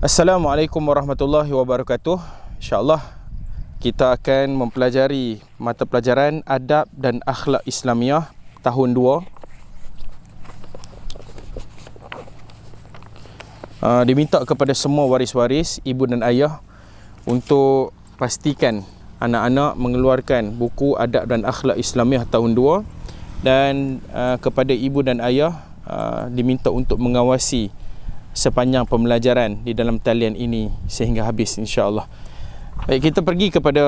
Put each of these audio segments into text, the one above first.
Assalamualaikum warahmatullahi wabarakatuh. InsyaAllah kita akan mempelajari mata pelajaran Adab dan Akhlak Islamiah tahun 2. Diminta kepada semua waris-waris, ibu dan ayah, untuk pastikan anak-anak mengeluarkan buku Adab dan Akhlak Islamiah tahun 2. Dan kepada ibu dan ayah diminta untuk mengawasi sepanjang pembelajaran di dalam talian ini sehingga habis, insya-Allah. Baik, kita pergi kepada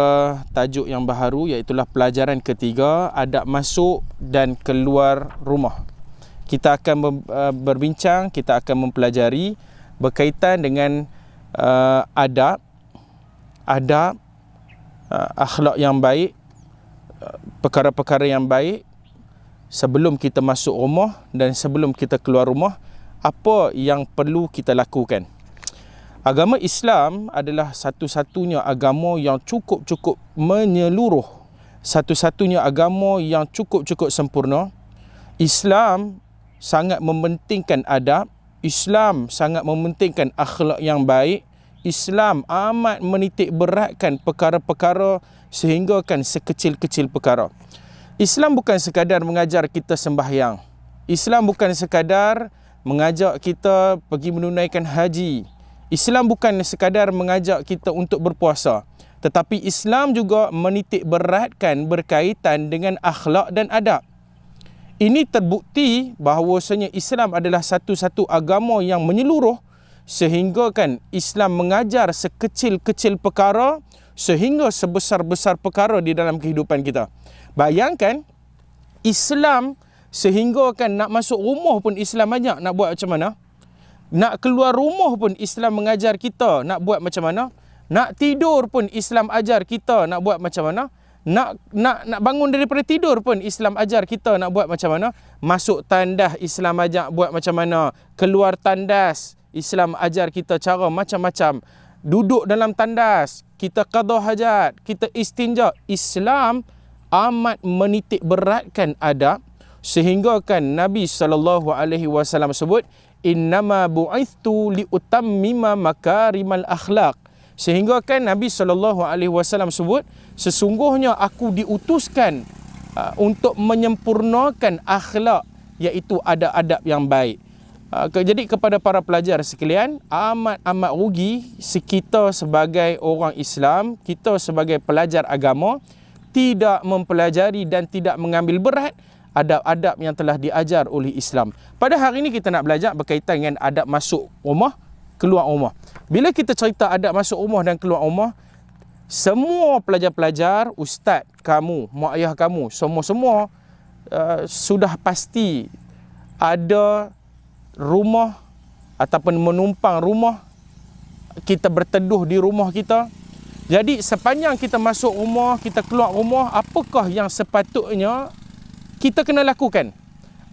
tajuk yang baharu, iaitu pelajaran ketiga, adab masuk dan keluar rumah. Kita akan berbincang, kita akan mempelajari berkaitan dengan adab, akhlak yang baik, perkara-perkara yang baik sebelum kita masuk rumah dan sebelum kita keluar rumah. Apa yang perlu kita lakukan? Agama Islam adalah satu-satunya agama yang cukup menyeluruh, satu-satunya agama yang cukup sempurna. Islam sangat mementingkan adab, Islam sangat mementingkan akhlak yang baik. Islam amat menitik beratkan perkara-perkara sehinggakan sekecil-kecil perkara. Islam bukan sekadar mengajar kita sembahyang. Islam bukan sekadar mengajak kita pergi menunaikan haji. Islam bukan sekadar mengajak kita untuk berpuasa. Tetapi Islam juga menitik beratkan berkaitan dengan akhlak dan adab. Ini terbukti bahawasanya Islam adalah satu-satu agama yang menyeluruh, sehingga Islam mengajar sekecil-kecil perkara sehingga sebesar-besar perkara di dalam kehidupan kita. Bayangkan, Islam sehingga nak masuk rumah pun Islam ajak nak buat macam mana. Nak keluar rumah pun Islam mengajar kita nak buat macam mana. Nak tidur pun Islam ajar kita nak buat macam mana. Nak bangun daripada tidur pun Islam ajar kita nak buat macam mana. Masuk tandas Islam ajak buat macam mana. Keluar tandas Islam ajar kita cara macam-macam. Duduk dalam tandas, kita qada hajat, kita istinja. Islam amat menitik beratkan adab, sehingga Nabi SAW sebut, innama bu'ithtu liutammima makarimal akhlak. Sehingga Nabi SAW sebut, sesungguhnya aku diutuskan untuk menyempurnakan akhlak, iaitu adab-adab yang baik. Jadi kepada para pelajar sekalian, amat rugi kita sebagai orang Islam, kita sebagai pelajar agama, tidak mempelajari dan tidak mengambil berat adab-adab yang telah diajar oleh Islam. Pada hari ini kita nak belajar berkaitan dengan adab masuk rumah, keluar rumah. Bila kita cerita adab masuk rumah dan keluar rumah, semua pelajar-pelajar, ustaz kamu, mak ayah kamu, semua sudah pasti ada rumah ataupun menumpang rumah, kita berteduh di rumah kita. Jadi sepanjang kita masuk rumah, kita keluar rumah, apakah yang sepatutnya kita kena lakukan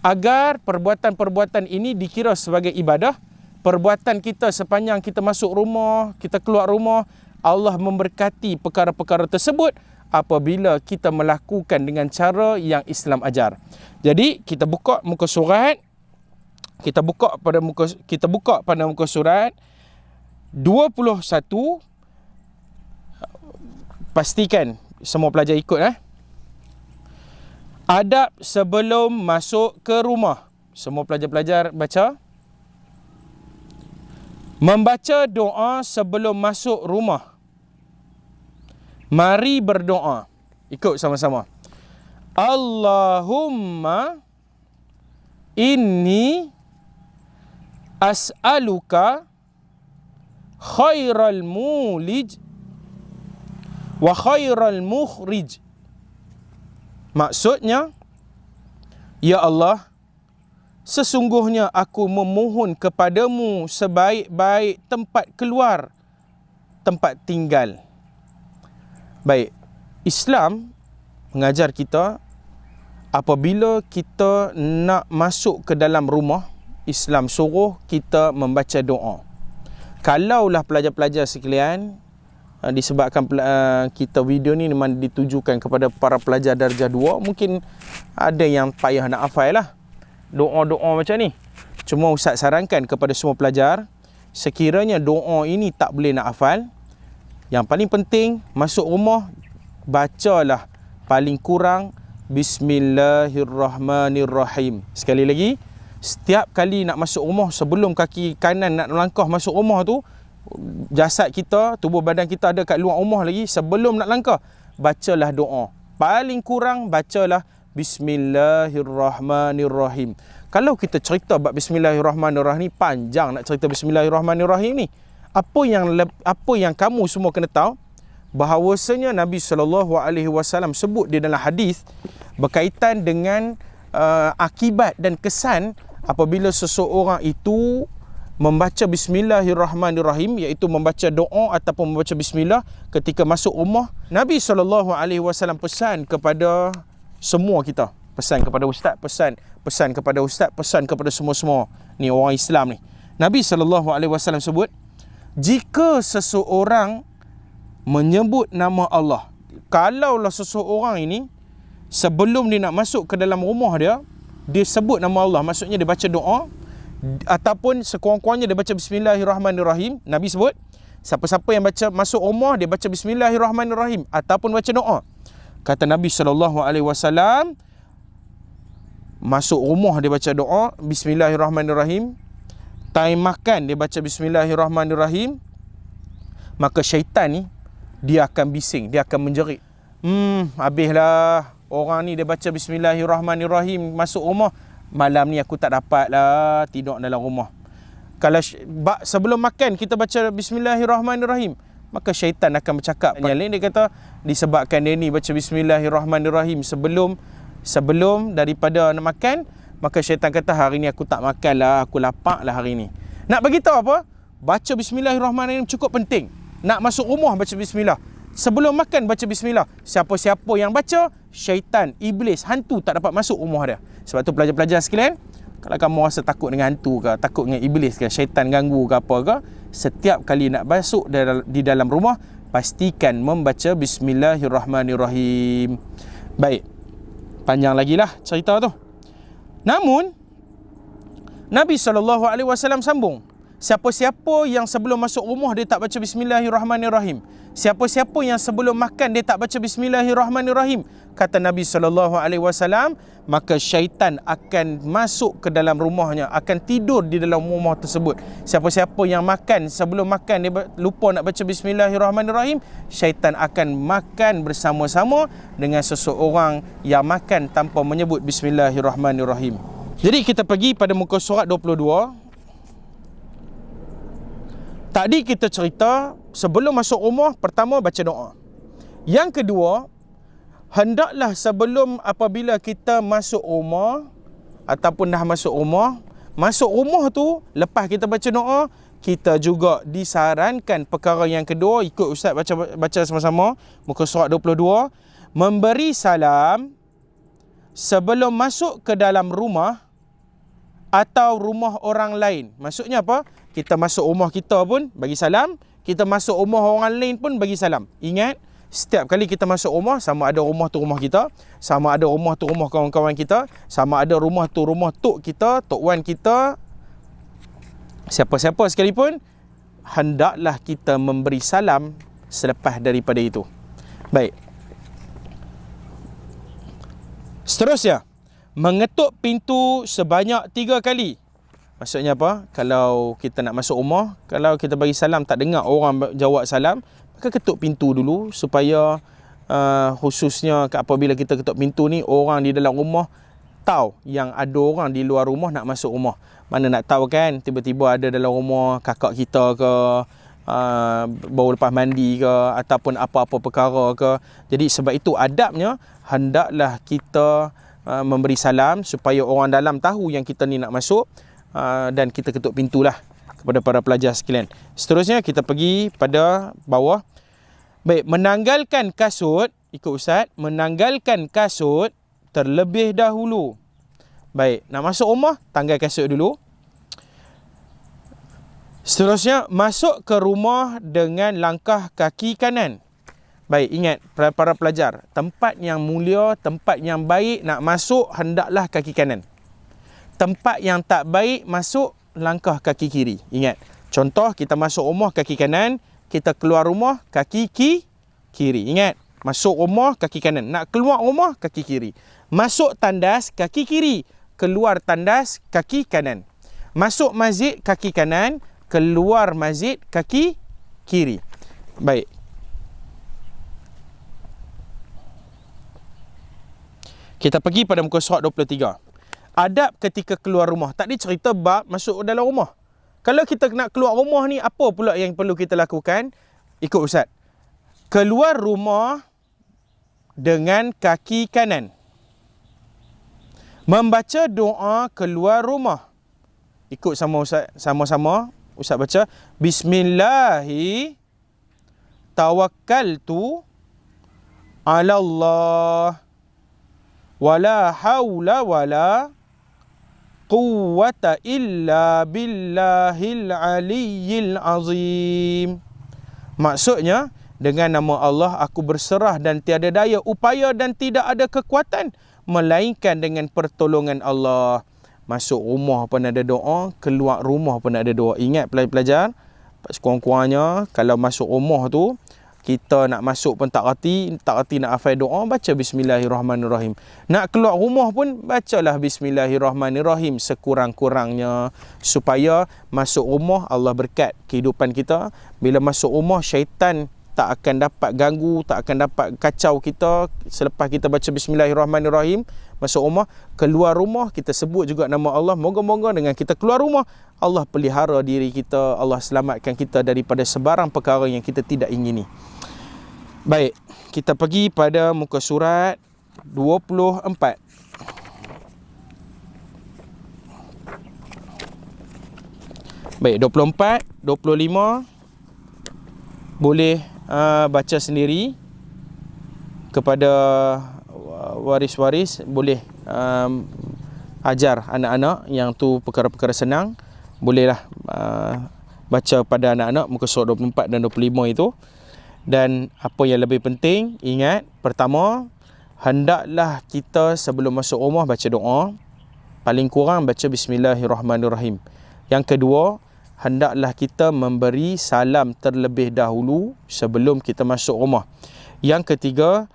agar perbuatan-perbuatan ini dikira sebagai ibadah? Perbuatan kita sepanjang kita masuk rumah, kita keluar rumah, Allah memberkati perkara-perkara tersebut apabila kita melakukan dengan cara yang Islam ajar. Jadi kita buka muka surat, kita buka pada muka surat 21. Pastikan semua pelajar ikut. Adab sebelum masuk ke rumah. Semua pelajar-pelajar baca. Membaca doa sebelum masuk rumah. Mari berdoa. Ikut sama-sama. Allahumma inni as'aluka khairal mulij wa khairal mukhrij. Maksudnya, ya Allah, sesungguhnya aku memohon kepadamu sebaik-baik tempat keluar, tempat tinggal. Baik, Islam mengajar kita apabila kita nak masuk ke dalam rumah, Islam suruh kita membaca doa. Kalaulah pelajar-pelajar sekalian, disebabkan kita video ni memang ditujukan kepada para pelajar darjah 2, mungkin ada yang payah nak hafal lah doa-doa macam ni. Cuma Ustaz sarankan kepada semua pelajar, sekiranya doa ini tak boleh nak hafal, yang paling penting masuk rumah bacalah paling kurang Bismillahirrahmanirrahim. Sekali lagi, setiap kali nak masuk rumah, sebelum kaki kanan nak langkah masuk rumah tu, jasad kita, tubuh badan kita ada kat luar rumah lagi, sebelum nak langkah, bacalah doa. Paling kurang bacalah Bismillahirrahmanirrahim. Kalau kita cerita bab Bismillahirrahmanirrahim, panjang nak cerita Bismillahirrahmanirrahim ni. Apa yang kamu semua kena tahu, bahawasanya Nabi SAW sebut di dalam hadis berkaitan dengan akibat dan kesan apabila seseorang itu membaca Bismillahirrahmanirrahim, iaitu membaca doa ataupun membaca Bismillah ketika masuk rumah. Nabi SAW pesan kepada semua kita, pesan kepada ustaz, pesan kepada ustaz, pesan kepada semua-semua ni orang Islam ni. Nabi SAW sebut, jika seseorang menyebut nama Allah, kalaulah seseorang ini sebelum dia nak masuk ke dalam rumah dia sebut nama Allah, maksudnya dia baca doa ataupun sekurang-kurangnya dia baca Bismillahirrahmanirrahim. Nabi sebut, siapa-siapa yang baca masuk rumah dia baca Bismillahirrahmanirrahim ataupun baca doa, kata Nabi SAW, masuk rumah dia baca doa Bismillahirrahmanirrahim, time makan dia baca Bismillahirrahmanirrahim, maka syaitan ni dia akan bising, dia akan menjerit. Habislah orang ni dia baca Bismillahirrahmanirrahim masuk rumah, malam ni aku tak dapat lah tidur dalam rumah. Kalau sebelum makan kita baca Bismillahirrahmanirrahim, maka syaitan akan bercakap. Yang lain dia kata, disebabkan dia ni baca Bismillahirrahmanirrahim sebelum daripada nak makan, maka syaitan kata, hari ni aku tak makan lah, aku lapar lah hari ni. Nak bagi tahu apa? Baca Bismillahirrahmanirrahim cukup penting. Nak masuk rumah baca Bismillah, sebelum makan baca Bismillah. Siapa-siapa yang baca, syaitan, iblis, hantu tak dapat masuk rumah dia. Sebab tu pelajar-pelajar sekalian, kalau kamu rasa takut dengan hantu ke, takut dengan iblis ke, syaitan ganggu ke apa ke, setiap kali nak masuk di dalam rumah, pastikan membaca Bismillahirrahmanirrahim. Baik, panjang lagi lah cerita tu. Namun Nabi SAW sambung, siapa-siapa yang sebelum masuk rumah dia tak baca Bismillahirrahmanirrahim, siapa-siapa yang sebelum makan dia tak baca Bismillahirrahmanirrahim, kata Nabi SAW, maka syaitan akan masuk ke dalam rumahnya, akan tidur di dalam rumah tersebut. Siapa-siapa yang makan, sebelum makan dia lupa nak baca Bismillahirrahmanirrahim, syaitan akan makan bersama-sama dengan seseorang yang makan tanpa menyebut Bismillahirrahmanirrahim. Jadi kita pergi pada muka surat 22. Tadi kita cerita sebelum masuk rumah, pertama baca doa. Yang kedua, hendaklah sebelum apabila kita masuk rumah ataupun dah masuk rumah tu, lepas kita baca doa, kita juga disarankan perkara yang kedua, ikut ustaz baca sama-sama muka surat 22, memberi salam sebelum masuk ke dalam rumah atau rumah orang lain. Maksudnya apa? Kita masuk rumah kita pun bagi salam, kita masuk rumah orang lain pun bagi salam. Ingat, setiap kali kita masuk rumah, sama ada rumah tu rumah kita, sama ada rumah tu rumah kawan-kawan kita, sama ada rumah tu rumah tok kita, tok wan kita, siapa-siapa sekalipun, hendaklah kita memberi salam selepas daripada itu. Baik. Seterusnya, mengetuk pintu sebanyak 3 kali. Maksudnya apa? Kalau kita nak masuk rumah, kalau kita bagi salam tak dengar orang jawab salam, maka ketuk pintu dulu supaya khususnya apabila kita ketuk pintu ni, orang di dalam rumah tahu yang ada orang di luar rumah nak masuk rumah. Mana nak tahu kan, tiba-tiba ada dalam rumah kakak kita ke, baru lepas mandi ke, ataupun apa-apa perkara ke. Jadi sebab itu adabnya hendaklah kita memberi salam supaya orang dalam tahu yang kita ni nak masuk, dan kita ketuk pintulah kepada para pelajar sekalian. Seterusnya kita pergi pada bawah. Baik, menanggalkan kasut, ikut ustaz, menanggalkan kasut terlebih dahulu. Baik, nak masuk rumah, tanggal kasut dulu. Seterusnya, masuk ke rumah dengan langkah kaki kanan. Baik, ingat para pelajar, tempat yang mulia, tempat yang baik nak masuk hendaklah kaki kanan. Tempat yang tak baik masuk langkah kaki kiri. Ingat, Contoh, kita masuk rumah kaki kanan, kita keluar rumah kaki kiri. Ingat, masuk rumah kaki kanan, nak keluar rumah kaki kiri. Masuk tandas kaki kiri, keluar tandas kaki kanan. Masuk masjid kaki kanan, keluar masjid kaki kiri. Baik. Kita pergi pada muka surat 23. Adab ketika keluar rumah. Tadi cerita bab masuk dalam rumah. Kalau kita nak keluar rumah ni, apa pula yang perlu kita lakukan? Ikut Ustaz. Keluar rumah dengan kaki kanan. Membaca doa keluar rumah. Ikut sama Ustaz, sama-sama Ustaz baca. Bismillahi tawakkaltu ala Allah. Wala hawla wala quwwata illa billahil aliyyil azim. Maksudnya, dengan nama Allah aku berserah dan tiada daya upaya dan tidak ada kekuatan melainkan dengan pertolongan Allah. Masuk rumah pun ada doa, keluar rumah pun ada doa. Ingat pelajar-pelajar, sekurang-kurangnya kalau masuk rumah tu, kita nak masuk pun tak reti nak hafal doa, baca Bismillahirrahmanirrahim. Nak keluar rumah pun bacalah Bismillahirrahmanirrahim sekurang-kurangnya, supaya masuk rumah Allah berkat kehidupan kita. Bila masuk rumah, syaitan tak akan dapat ganggu, tak akan dapat kacau kita. Selepas kita baca Bismillahirrahmanirrahim masuk rumah, keluar rumah kita sebut juga nama Allah. Moga-moga dengan kita keluar rumah, Allah pelihara diri kita, Allah selamatkan kita daripada sebarang perkara yang kita tidak ingini. Baik, kita pergi pada muka surat 24. Baik, 24, 25 boleh baca sendiri. Kepada waris-waris boleh ajar anak-anak, yang tu perkara-perkara senang. Bolehlah baca pada anak-anak muka surat 24 dan 25 itu. Dan apa yang lebih penting, ingat, pertama, hendaklah kita sebelum masuk rumah baca doa. Paling kurang baca Bismillahirrahmanirrahim. Yang kedua, hendaklah kita memberi salam terlebih dahulu sebelum kita masuk rumah. Yang ketiga,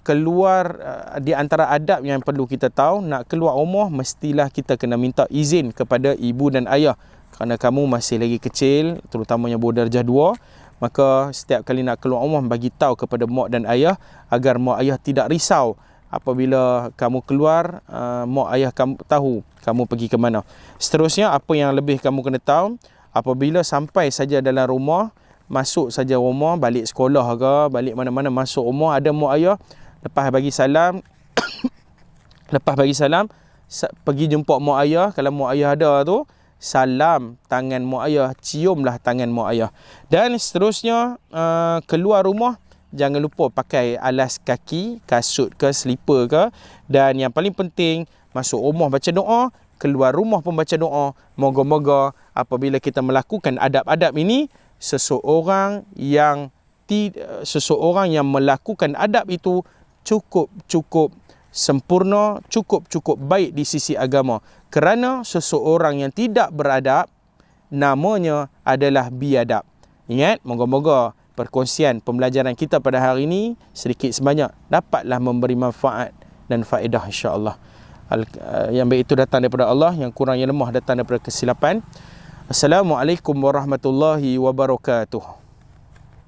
keluar di antara adab yang perlu kita tahu, nak keluar rumah mestilah kita kena minta izin kepada ibu dan ayah. Kerana kamu masih lagi kecil, terutamanya bawah darjah 2, maka setiap kali nak keluar rumah bagi tahu kepada mak dan ayah, agar mak ayah tidak risau apabila kamu keluar, mak ayah kamu tahu kamu pergi ke mana. Seterusnya, apa yang lebih kamu kena tahu, apabila sampai saja dalam rumah, masuk saja rumah, balik sekolah ke, balik mana-mana, masuk rumah ada mak ayah, lepas bagi salam pergi jumpa mak ayah. Kalau mak ayah ada tu, salam tangan mak ayah, ciumlah tangan mak ayah. Dan seterusnya, keluar rumah jangan lupa pakai alas kaki, kasut ke, slipper ke. Dan yang paling penting, masuk rumah baca doa, keluar rumah pun baca doa. Moga-moga apabila kita melakukan adab-adab ini, seseorang yang melakukan adab itu cukup sempurna, cukup baik di sisi agama. Kerana seseorang yang tidak beradab, namanya adalah biadab. Ingat, moga-moga perkongsian pembelajaran kita pada hari ini sedikit sebanyak dapatlah memberi manfaat dan faedah, insya-Allah. Yang baik itu datang daripada Allah, yang kurang yang lemah datang daripada kesilapan. Assalamualaikum warahmatullahi wabarakatuh.